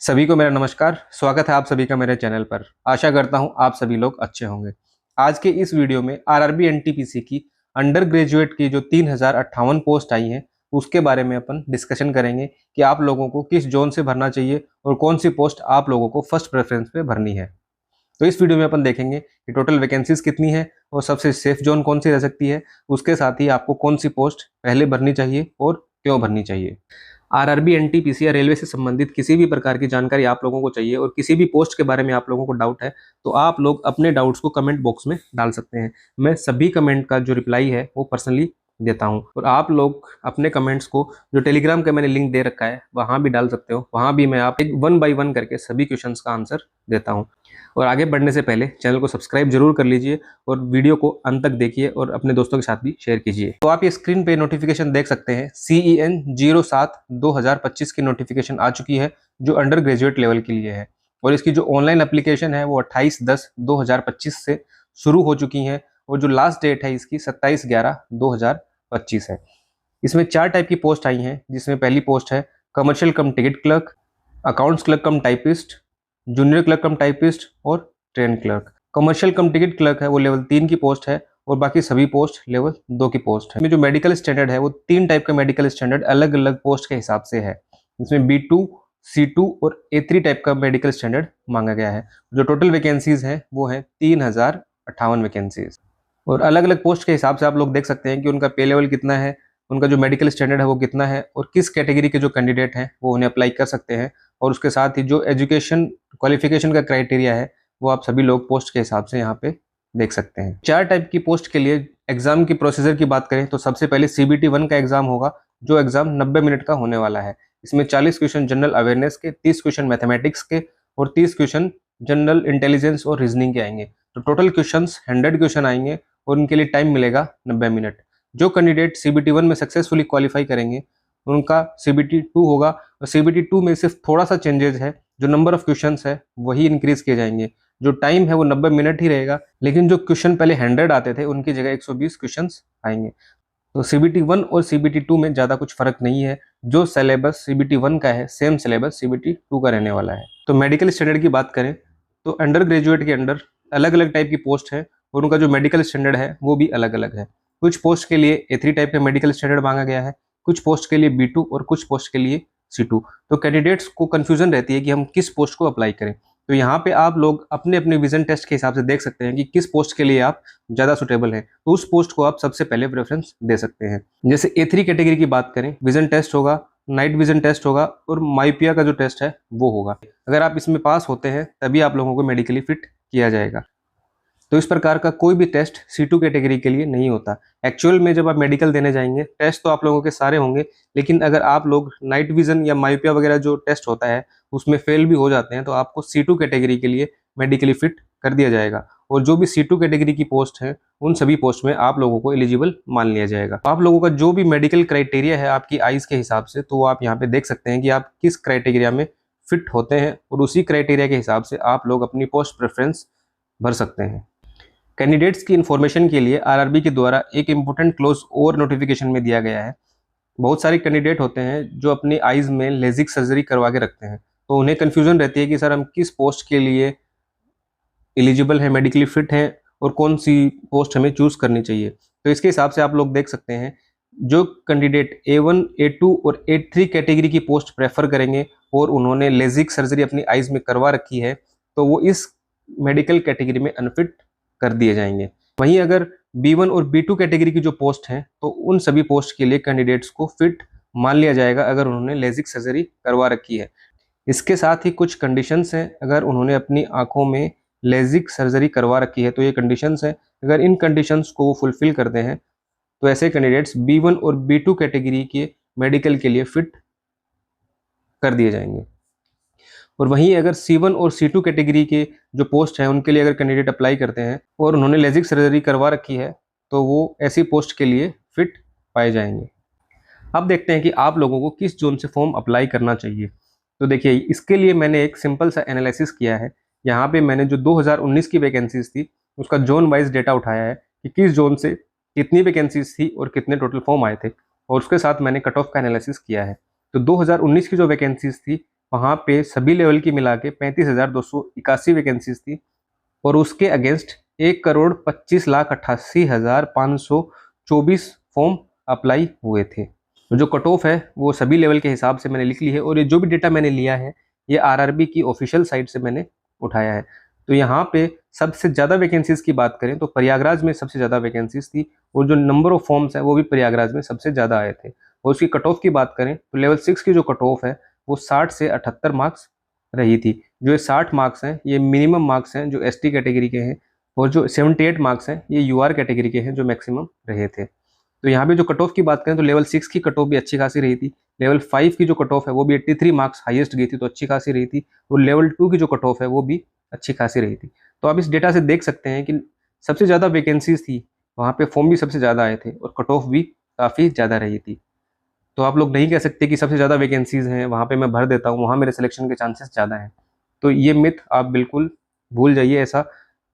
सभी को मेरा नमस्कार। स्वागत है आप सभी का मेरे चैनल पर। आशा करता हूं आप सभी लोग अच्छे होंगे। आज के इस वीडियो में आरआरबी एनटीपीसी की अंडर ग्रेजुएट की जो 3058 पोस्ट आई हैं उसके बारे में अपन डिस्कशन करेंगे कि आप लोगों को किस जोन से भरना चाहिए और कौन सी पोस्ट आप लोगों को फर्स्ट प्रेफरेंस पे भरनी है। तो इस वीडियो में अपन देखेंगे कि टोटल वैकेंसीज कितनी है और सबसे सेफ जोन कौन सी रह सकती है, उसके साथ ही आपको कौन सी पोस्ट पहले भरनी चाहिए और क्यों भरनी चाहिए। आरआरबी एनटीपीसी या रेलवे से संबंधित किसी भी प्रकार की जानकारी आप लोगों को चाहिए और किसी भी पोस्ट के बारे में आप लोगों को डाउट है तो आप लोग अपने डाउट्स को कमेंट बॉक्स में डाल सकते हैं। मैं सभी कमेंट का जो रिप्लाई है वो पर्सनली देता हूं और आप लोग अपने कमेंट्स को जो टेलीग्राम का मैंने लिंक दे रखा है वहां भी डाल सकते हो। वहां भी मैं आप एक 1 बाय 1 करके सभी क्वेश्चंस का आंसर देता हूं। और आगे बढ़ने से पहले चैनल को सब्सक्राइब जरूर कर लीजिए और वीडियो को अंत तक देखिए और अपने दोस्तों के साथ भी शेयर कीजिए। तो आप ये स्क्रीन पे नोटिफिकेशन देख सकते हैं। CEN 07/2025 की नोटिफिकेशन आ चुकी है जो अंडर ग्रेजुएट लेवल के लिए है और इसकी जो ऑनलाइन एप्लीकेशन है वो 28/10/2025 से शुरू हो चुकी है और जो लास्ट डेट है इसकी 27/11/2025 है। इसमें 4 टाइप की पोस्ट आई हैं, जिसमें पहली पोस्ट है commercial cum ticket clerk, accounts clerk cum typist, junior clerk cum typist और train clerk. Commercial cum ticket clerk है वो लेवल 3 की पोस्ट है और बाकी सभी पोस्ट लेवल 2 की पोस्ट है। इसमें जो मेडिकल स्टैंडर्ड है वो 3 टाइप का मेडिकल स्टैंडर्ड अलग अलग पोस्ट के हिसाब से है। इसमें B2, C2 और A3 टाइप का मेडिकल स्टैंडर्ड मांगा गया है। जो टोटल वैकेंसीज हैं वो है 3058 वैकेंसीज और अलग अलग पोस्ट के हिसाब से आप लोग देख सकते हैं कि उनका पे लेवल कितना है, उनका जो मेडिकल स्टैंडर्ड है वो कितना है और किस कैटेगरी के जो कैंडिडेट हैं वो उन्हें अप्लाई कर सकते हैं। और उसके साथ ही जो एजुकेशन क्वालिफिकेशन का क्राइटेरिया है वो आप सभी लोग पोस्ट के हिसाब से यहाँ पे देख सकते हैं। 4 टाइप की पोस्ट के लिए एग्जाम की प्रोसीजर की बात करें तो सबसे पहले CBT 1 का एग्जाम होगा जो एग्जाम 90 मिनट का होने वाला है। इसमें 40 क्वेश्चन जनरल अवेयरनेस के, 30 क्वेश्चन मैथमेटिक्स के और 30 क्वेश्चन जनरल इंटेलिजेंस और रीजनिंग के आएंगे। तो टोटल क्वेश्चन 100 क्वेश्चन आएंगे और उनके लिए टाइम मिलेगा 90 मिनट। जो कैंडिडेट CBT 1 में सक्सेसफुली क्वालिफाई करेंगे उनका CBT 2 होगा और CBT 2 में सिर्फ थोड़ा सा चेंजेस है, जो नंबर ऑफ क्वेश्चंस है वही इंक्रीज किए जाएंगे। जो टाइम है वो 90 मिनट ही रहेगा, लेकिन जो क्वेश्चन पहले 100 आते थे उनकी जगह 120 क्वेश्चंस आएंगे। तो CBT 1 और CBT 2 में ज़्यादा कुछ फर्क नहीं है। जो सिलेबस CBT 1 का है सेम सिलेबस CBT 2 का रहने वाला है। तो मेडिकल स्टैंडर्ड की बात करें तो अंडर ग्रेजुएट के अंडर अलग अलग टाइप की पोस्ट है और उनका जो मेडिकल स्टैंडर्ड है वो भी अलग अलग है। कुछ पोस्ट के लिए A3 टाइप का मेडिकल स्टैंडर्ड मांगा गया है, कुछ पोस्ट के लिए B2 और कुछ पोस्ट के लिए C2। तो कैंडिडेट्स को कंफ्यूजन रहती है कि हम किस पोस्ट को अप्लाई करें। तो यहाँ पे आप लोग अपने अपने विजन टेस्ट के हिसाब से देख सकते हैं कि किस पोस्ट के लिए आप ज़्यादा सुटेबल हैं, तो उस पोस्ट को आप सबसे पहले प्रेफरेंस दे सकते हैं। जैसे A3 कैटेगरी की बात करें, विजन टेस्ट होगा, नाइट विजन टेस्ट होगा और माइपिया का जो टेस्ट है वो होगा। अगर आप इसमें पास होते हैं तभी आप लोगों को मेडिकली फिट किया जाएगा। तो इस प्रकार का कोई भी टेस्ट C2 कैटेगरी के लिए नहीं होता। एक्चुअल में जब आप मेडिकल देने जाएंगे टेस्ट तो आप लोगों के सारे होंगे, लेकिन अगर आप लोग नाइट विजन या माइपिया वगैरह जो टेस्ट होता है उसमें फेल भी हो जाते हैं तो आपको C2 कैटेगरी के लिए मेडिकली फिट कर दिया जाएगा और जो भी C2 कैटेगरी की पोस्ट है उन सभी पोस्ट में आप लोगों को एलिजिबल मान लिया जाएगा। आप लोगों का जो भी मेडिकल क्राइटेरिया है आपकी आइज के हिसाब से, तो आप यहाँ पे देख सकते हैं कि आप किस क्राइटेरिया में फिट होते हैं और उसी क्राइटेरिया के हिसाब से आप लोग अपनी पोस्ट प्रेफरेंस भर सकते हैं। कैंडिडेट्स की इन्फॉर्मेशन के लिए आरआरबी के द्वारा एक इम्पोर्टेंट क्लोज और नोटिफिकेशन में दिया गया है। बहुत सारे कैंडिडेट होते हैं जो अपनी आइज में लेजिक सर्जरी करवा के रखते हैं, तो उन्हें कन्फ्यूजन रहती है कि सर हम किस पोस्ट के लिए एलिजिबल हैं, मेडिकली फिट हैं और कौन सी पोस्ट हमें चूज करनी चाहिए। तो इसके हिसाब से आप लोग देख सकते हैं जो कैंडिडेट A1, A2 और A3 कैटेगरी की पोस्ट प्रेफर करेंगे और उन्होंने लेजिक सर्जरी अपनी आइज में करवा रखी है तो वो इस मेडिकल कैटेगरी में अनफिट कर दिए जाएंगे। वहीं अगर B1 और B2 कैटेगरी की जो पोस्ट हैं तो उन सभी पोस्ट के लिए कैंडिडेट्स को फिट मान लिया जाएगा अगर उन्होंने लेजिक सर्जरी करवा रखी है। इसके साथ ही कुछ कंडीशंस हैं, अगर उन्होंने अपनी आंखों में लेजिक सर्जरी करवा रखी है तो ये कंडीशंस हैं। अगर इन कंडीशंस को वो फुलफिल करते हैं तो ऐसे कैंडिडेट्स B1 और B2 कैटेगरी के मेडिकल के लिए फिट कर दिए जाएंगे। और वहीं अगर C1 और C2 कैटेगरी के जो पोस्ट हैं उनके लिए अगर कैंडिडेट अप्लाई करते हैं और उन्होंने लेजिक सर्जरी करवा रखी है तो वो ऐसी पोस्ट के लिए फिट पाए जाएंगे। अब देखते हैं कि आप लोगों को किस जोन से फॉर्म अप्लाई करना चाहिए। तो देखिए, इसके लिए मैंने एक सिंपल सा एनालिसिस किया है। यहाँ पे मैंने जो 2019 की वैकेंसीज थी उसका जोन वाइज डेटा उठाया है कि किस जोन से कितनी वैकेंसीज थी और कितने टोटल फॉर्म आए थे, और उसके साथ मैंने कट ऑफ का एनालिसिस किया है। तो 2019 की जो वैकेंसीज थी वहाँ पे सभी लेवल की मिला के 35,281 वैकेंसीज थी और उसके अगेंस्ट 1,25,88,524 फॉर्म अप्लाई हुए थे। तो जो कट ऑफ है वो सभी लेवल के हिसाब से मैंने लिख ली है और ये जो भी डेटा मैंने लिया है ये आरआरबी की ऑफिशियल साइट से मैंने उठाया है। तो यहाँ पे सबसे ज़्यादा वैकेंसीज की बात करें तो प्रयागराज में सबसे ज़्यादा वैकेंसीज थी और जो नंबर ऑफ फॉर्म्स है वो भी प्रयागराज में सबसे ज़्यादा आए थे। और उसकी कट ऑफ की बात करें तो लेवल 6 की जो कट ऑफ है वो 60 से 78 मार्क्स रही थी। जो ये 60 मार्क्स हैं ये मिनिमम मार्क्स हैं जो एसटी कैटेगरी के हैं और जो 78 मार्क्स हैं ये यूआर कैटेगरी के हैं जो मैक्सिमम रहे थे। तो यहाँ पे जो कट ऑफ की बात करें तो लेवल 6 की कट ऑफ भी अच्छी खासी रही थी। लेवल 5 की जो कट ऑफ है वो भी 83 मार्क्स हाईएस्ट गई थी तो अच्छी खासी रही थी और लेवल 2 की जो कट ऑफ है वो भी अच्छी खासी रही थी। तो आप इस डेटा से देख सकते हैं कि सबसे ज़्यादा वैकेंसीज थी वहाँ पे फॉर्म भी सबसे ज़्यादा आए थे और कट ऑफ भी काफ़ी ज़्यादा रही थी। तो आप लोग नहीं कह सकते कि सबसे ज़्यादा वैकेंसीज हैं वहाँ पे मैं भर देता हूँ, वहाँ मेरे सिलेक्शन के चांसेस ज़्यादा हैं। तो ये मिथ आप बिल्कुल भूल जाइए, ऐसा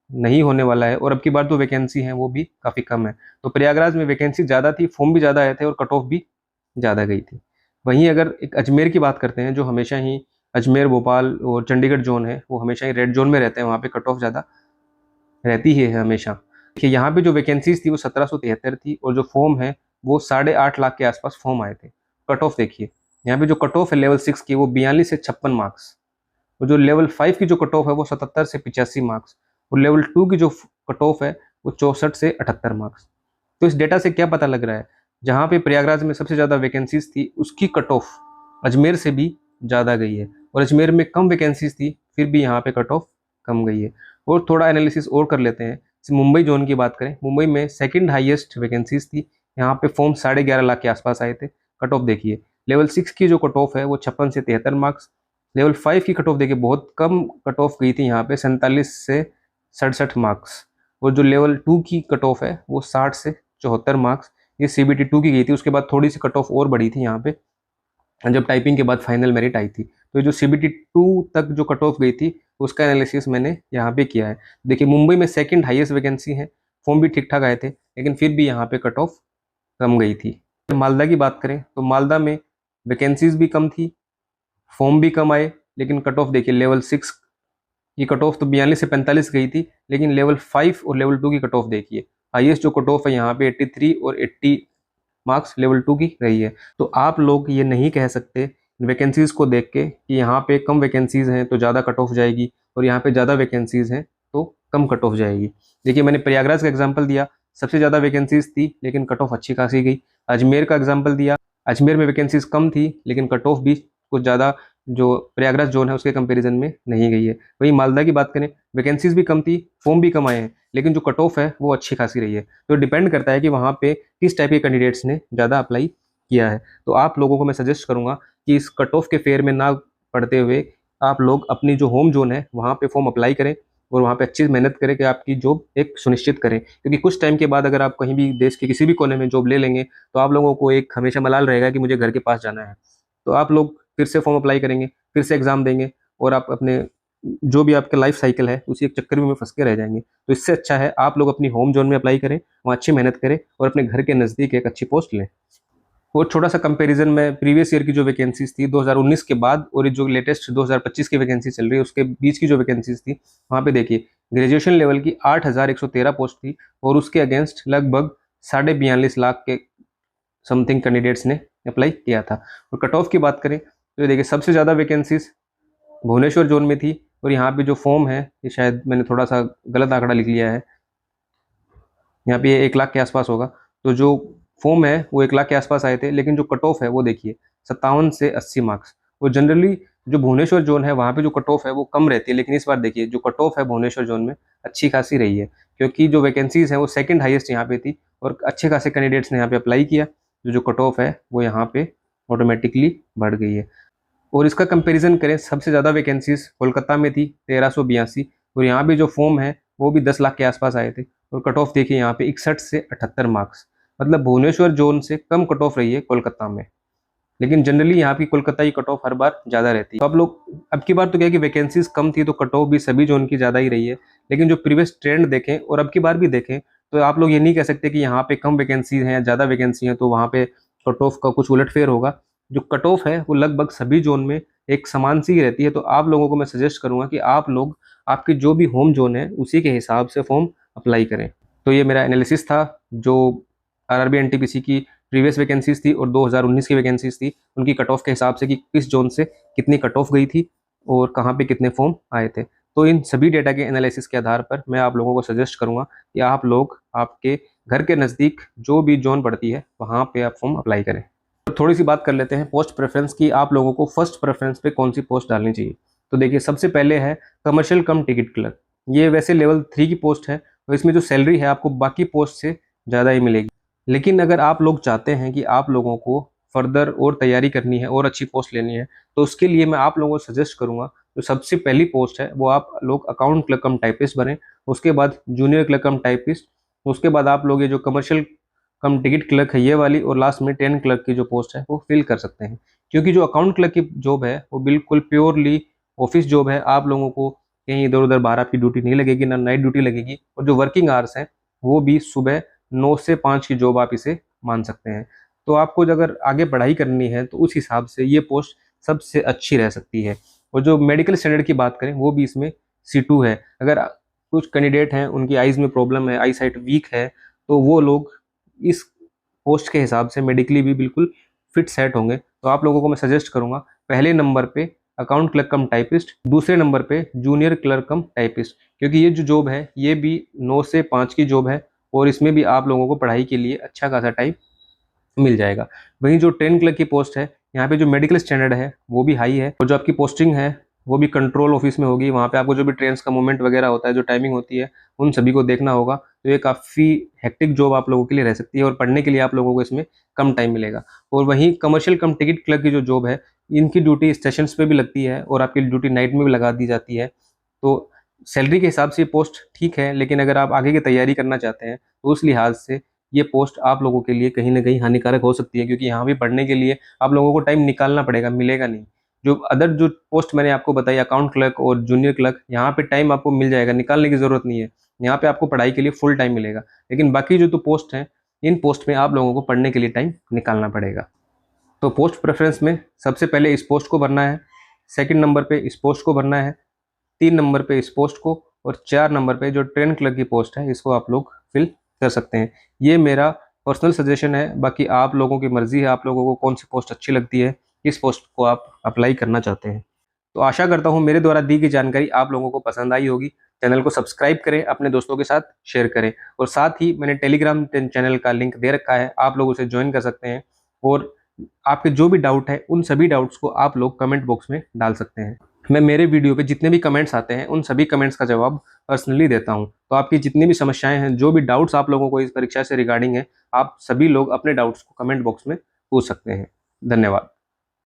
नहीं होने वाला है। और अब की बार जो वैकेंसी है वो भी काफ़ी कम है। तो प्रयागराज में वैकेंसी ज़्यादा थी, फॉर्म भी ज़्यादा आए थे और कट ऑफ भी ज़्यादा गई थी। वहीं अगर एक अजमेर की बात करते हैं जो हमेशा ही अजमेर, भोपाल और चंडीगढ़ जोन है वो हमेशा ही रेड जोन में रहते हैं, वहाँ पे कट ऑफ ज़्यादा रहती है हमेशा। देखिए यहाँ पे जो वैकेंसीज थी वो 1773 थी और जो फॉर्म है वो 8.5 लाख के आसपास फॉर्म आए थे। कट ऑफ देखिए यहाँ पे जो कट ऑफ है लेवल 6 की वो 42 से 56 मार्क्स और जो लेवल 5 की जो कट ऑफ है वो 77 से 85 मार्क्स और लेवल 2 की जो कट ऑफ है वो 64 से 78 मार्क्स। तो इस डेटा से क्या पता लग रहा है, जहाँ पे प्रयागराज में सबसे ज़्यादा वैकेंसीज थी उसकी कट ऑफ अजमेर से भी ज़्यादा गई है और अजमेर में कम वैकेंसीज थी फिर भी यहाँ पे कट ऑफ कम गई है। और थोड़ा एनालिसिस और कर लेते हैं। मुंबई जोन की बात करें, मुंबई में सेकंड हाईएस्ट वैकेंसीज थी, यहाँ पे फॉर्म 11.5 लाख के आसपास आए थे। कट ऑफ देखिए लेवल 6 की जो कट ऑफ है वो 56 से 73 मार्क्स। लेवल 5 की कट ऑफ देखिए बहुत कम कट ऑफ गई थी यहाँ पे 47 से 67 मार्क्स और जो लेवल 2 की कट ऑफ है वो 60 से 74 मार्क्स ये CBT 2 की गई थी। उसके बाद थोड़ी सी कट ऑफ और बढ़ी थी यहाँ पे जब टाइपिंग के बाद फाइनल मेरिट आई थी। तो जो CBT 2 तक जो कट ऑफ गई थी उसका एनालिसिस मैंने यहाँ पे किया है। देखिए मुंबई में सेकंड हाईएस्ट वैकेंसी है, फॉर्म भी ठीक ठाक आए थे लेकिन फिर भी यहाँ पे कट ऑफ कम गई थी। मालदा की बात करें तो मालदा में वैकेंसीज भी कम थी, फॉर्म भी कम आए लेकिन कट ऑफ देखिए लेवल 6 की कट ऑफ तो 42 से 45 गई थी लेकिन लेवल 5 और लेवल 2 की कट ऑफ देखिए हाईएस्ट जो कट ऑफ है यहाँ पे 83 और 80 मार्क्स लेवल 2 की रही है। तो आप लोग ये नहीं कह सकते वैकेंसीज को देख के कि यहाँ पे कम वैकेंसीज हैं तो ज़्यादा कट ऑफ जाएगी और यहाँ पे ज़्यादा वैकेंसीज हैं तो कम कट ऑफ जाएगी। देखिए मैंने प्रयागराज का एग्जाम्पल दिया, सबसे ज़्यादा वैकेंसीज थी लेकिन कट ऑफ अच्छी खासी गई। अजमेर का एग्जाम्पल दिया, अजमेर में वैकेंसीज कम थी लेकिन कट ऑफ भी कुछ ज़्यादा जो प्रयागराज जोन है उसके कंपेरिजन में नहीं गई है। वहीं मालदा की बात करें वैकेंसीज भी कम थी, फॉर्म भी कम आए हैं लेकिन जो कट ऑफ है वो अच्छी खासी रही है। तो डिपेंड करता है कि वहाँ पे किस टाइप के कैंडिडेट्स ने ज़्यादा अप्लाई किया है। तो आप लोगों को मैं सजेस्ट करूँगा कि इस कट ऑफ के फेयर में ना पढ़ते हुए आप लोग अपनी जो होम जोन है वहाँ पे फॉर्म अप्लाई करें और वहाँ पे अच्छी मेहनत करें कि आपकी जॉब एक सुनिश्चित करें। क्योंकि कुछ टाइम के बाद अगर आप कहीं भी देश के किसी भी कोने में जॉब ले लेंगे तो आप लोगों को एक हमेशा मलाल रहेगा कि मुझे घर के पास जाना है। तो आप लोग फिर से फॉर्म अप्लाई करेंगे, फिर से एग्ज़ाम देंगे और आप अपने जो भी आपका लाइफ साइकिल है उसी एक चक्कर में फंस के रह जाएंगे। तो इससे अच्छा है आप लोग अपनी होम जोन में अप्लाई करें, वहाँ अच्छी मेहनत करें और अपने घर के नज़दीक एक अच्छी पोस्ट लें। और छोटा सा कंपैरिजन में प्रीवियस ईयर की जो वैकेंसीज थी 2019 के बाद और जो लेटेस्ट 2025 की वैकेंसी चल रही है उसके बीच की जो वैकेंसीज थी वहाँ पे देखिए ग्रेजुएशन लेवल की 8,113 पोस्ट थी और उसके अगेंस्ट लगभग 42.5 लाख के समथिंग कैंडिडेट्स ने अप्लाई किया था। और कट ऑफ की बात करें तो देखिए सबसे ज़्यादा वैकेंसीज भुवनेश्वर जोन में थी और यहाँ पे जो फॉर्म है ये शायद मैंने थोड़ा सा गलत आंकड़ा लिख लिया है, यहाँ पे 1 लाख के आसपास होगा। तो जो फॉर्म है वो 1 लाख के आसपास आए थे लेकिन जो कट ऑफ है वो देखिए 57 से 80 मार्क्स। और जनरली जो भुवनेश्वर जोन है वहाँ पे जो कट ऑफ है वो कम रहती है लेकिन इस बार देखिए जो कट ऑफ है भुवनेश्वर जोन में अच्छी खासी रही है क्योंकि जो वैकेंसीज हैं वो सेकंड हाईएस्ट यहाँ पे थी और अच्छे खासे कैंडिडेट्स ने यहाँ पे अप्लाई किया। जो कट ऑफ है वो यहाँ पे ऑटोमेटिकली बढ़ गई है। और इसका कंपैरिजन करें सबसे ज़्यादा वैकेंसीज कोलकाता में थी 1382 और यहाँ भी जो फॉर्म है वो भी 10 लाख के आसपास आए थे और कट ऑफ देखिए यहाँ पे 61 से 78 मार्क्स। मतलब भुवनेश्वर जोन से कम कट ऑफ रही है कोलकाता में, लेकिन जनरली यहाँ की कोलकाता की कट ऑफ हर बार ज़्यादा रहती है। तो आप लोग अब की बार तो क्या है कि वैकेंसीज कम थी तो कट ऑफ भी सभी जोन की ज़्यादा ही रही है, लेकिन जो प्रीवियस ट्रेंड देखें और अब की बार भी देखें तो आप लोग ये नहीं कह सकते कि यहाँ पे कम वैकेंसी हैं या ज़्यादा वैकेंसी हैं तो वहाँ पे कट ऑफ का कुछ उलटफेर होगा। जो कट ऑफ है वो लगभग सभी जोन में एक समान सी रहती है। तो आप लोगों को मैं सजेस्ट करूँगा कि आप लोग आपकी जो भी होम जोन है उसी के हिसाब से फॉर्म अप्लाई करें। तो ये मेरा एनालिसिस था जो आरआरबी एनटीपीसी की प्रीवियस वैकेंसीज थी और 2019 की वैकेंसीज थी उनकी कट ऑफ के हिसाब से कि किस जोन से कितनी कट ऑफ गई थी और कहाँ पे कितने फॉर्म आए थे। तो इन सभी डेटा के एनालिसिस के आधार पर मैं आप लोगों को सजेस्ट करूंगा कि आप लोग आपके घर के नज़दीक जो भी जोन पड़ती है वहाँ पे आप फॉर्म अप्लाई करें। तो थोड़ी सी बात कर लेते हैं पोस्ट प्रेफरेंस की, आप लोगों को फर्स्ट प्रेफरेंस पे कौन सी पोस्ट डालनी चाहिए। तो देखिए सबसे पहले है कमर्शियल कम टिकट क्लर्क। ये वैसे लेवल 3 की पोस्ट है और इसमें जो सैलरी है आपको बाकी पोस्ट से ज़्यादा ही मिलेगी। लेकिन अगर आप लोग चाहते हैं कि आप लोगों को फर्दर और तैयारी करनी है और अच्छी पोस्ट लेनी है तो उसके लिए मैं आप लोगों को सजेस्ट करूंगा जो सबसे पहली पोस्ट है वो आप लोग अकाउंट क्लर्क कम टाइपिस्ट बने, उसके बाद जूनियर क्लर्क कम टाइपिस्ट, उसके बाद आप लोग ये जो कमर्शियल कम टिकट क्लर्क है ये वाली, और लास्ट में 10 क्लर्क की जो पोस्ट है वो फिल कर सकते हैं। क्योंकि जो अकाउंट क्लर्क की जॉब है वो बिल्कुल प्योरली ऑफिस जॉब है, आप लोगों को कहीं इधर उधर बाहर आपकी ड्यूटी नहीं लगेगी, ना नाइट ड्यूटी लगेगी, और जो वर्किंग आवर्स हैं वो भी सुबह 9 से 5 की जॉब आप इसे मान सकते हैं। तो आपको अगर आगे पढ़ाई करनी है तो उस हिसाब से ये पोस्ट सबसे अच्छी रह सकती है। और जो मेडिकल स्टैंडर्ड की बात करें वो भी इसमें C2 है। अगर कुछ कैंडिडेट हैं उनकी आइज़ में प्रॉब्लम है, आई साइट वीक है, तो वो लोग इस पोस्ट के हिसाब से मेडिकली भी बिल्कुल फिट सेट होंगे। तो आप लोगों को मैं सजेस्ट करूंगा पहले नंबर पे अकाउंट क्लर्क कम टाइपिस्ट, दूसरे नंबर पे जूनियर क्लर्क कम टाइपिस्ट, क्योंकि ये जो जॉब है ये भी 9 से 5 की जॉब है और इसमें भी आप लोगों को पढ़ाई के लिए अच्छा खासा टाइम मिल जाएगा। वहीं जो 10 क्लर्क की पोस्ट है यहाँ पे जो मेडिकल स्टैंडर्ड है वो भी हाई है और जो आपकी पोस्टिंग है वो भी कंट्रोल ऑफिस में होगी। वहाँ पे आपको जो भी ट्रेन का मूवमेंट वगैरह होता है, जो टाइमिंग होती है, उन सभी को देखना होगा। तो ये काफ़ी हेक्टिक जॉब आप लोगों के लिए रह सकती है और पढ़ने के लिए आप लोगों को इसमें कम टाइम मिलेगा। और वहीं कमर्शियल कम टिकट क्लर्क की जो जॉब है इनकी ड्यूटी स्टेशन पे भी लगती है और आपकी ड्यूटी नाइट में भी लगा दी जाती है। तो सैलरी के हिसाब से पोस्ट ठीक है, लेकिन अगर आप आगे की तैयारी करना चाहते हैं तो उस लिहाज से ये पोस्ट आप लोगों के लिए कहीं ना कहीं हानिकारक हो सकती है, क्योंकि यहाँ भी पढ़ने के लिए आप लोगों को टाइम निकालना पड़ेगा, मिलेगा नहीं। जो अदर जो पोस्ट मैंने आपको बताई अकाउंट क्लर्क और जूनियर क्लर्क, यहाँ पे टाइम आपको मिल जाएगा, निकालने की ज़रूरत नहीं है। यहाँ पे आपको पढ़ाई के लिए फुल टाइम मिलेगा। लेकिन बाकी जो तो पोस्ट हैं इन पोस्ट में आप लोगों को पढ़ने के लिए टाइम निकालना पड़ेगा। तो पोस्ट प्रेफरेंस में सबसे पहले इस पोस्ट को भरना है, सेकंड नंबर पे इस पोस्ट को भरना है, 3 नंबर पे इस पोस्ट को, और 4 नंबर पे जो ट्रेन क्लर्क की पोस्ट है इसको आप लोग फिल कर सकते हैं। ये मेरा पर्सनल सजेशन है, बाकी आप लोगों की मर्जी है, आप लोगों को कौन सी पोस्ट अच्छी लगती है, किस पोस्ट को आप अप्लाई करना चाहते हैं। तो आशा करता हूँ मेरे द्वारा दी गई जानकारी आप लोगों को पसंद आई होगी। चैनल को सब्सक्राइब करें, अपने दोस्तों के साथ शेयर करें, और साथ ही मैंने टेलीग्राम चैनल का लिंक दे रखा है, आप लोग उसे ज्वाइन कर सकते हैं। और आपके जो भी डाउट है उन सभी डाउट्स को आप लोग कमेंट बॉक्स में डाल सकते हैं। मैं मेरे वीडियो पे जितने भी कमेंट्स आते हैं उन सभी कमेंट्स का जवाब पर्सनली देता हूं। तो आपकी जितनी भी समस्याएं हैं, जो भी डाउट्स आप लोगों को इस परीक्षा से रिगार्डिंग है, आप सभी लोग अपने डाउट्स को कमेंट बॉक्स में पूछ सकते हैं। धन्यवाद।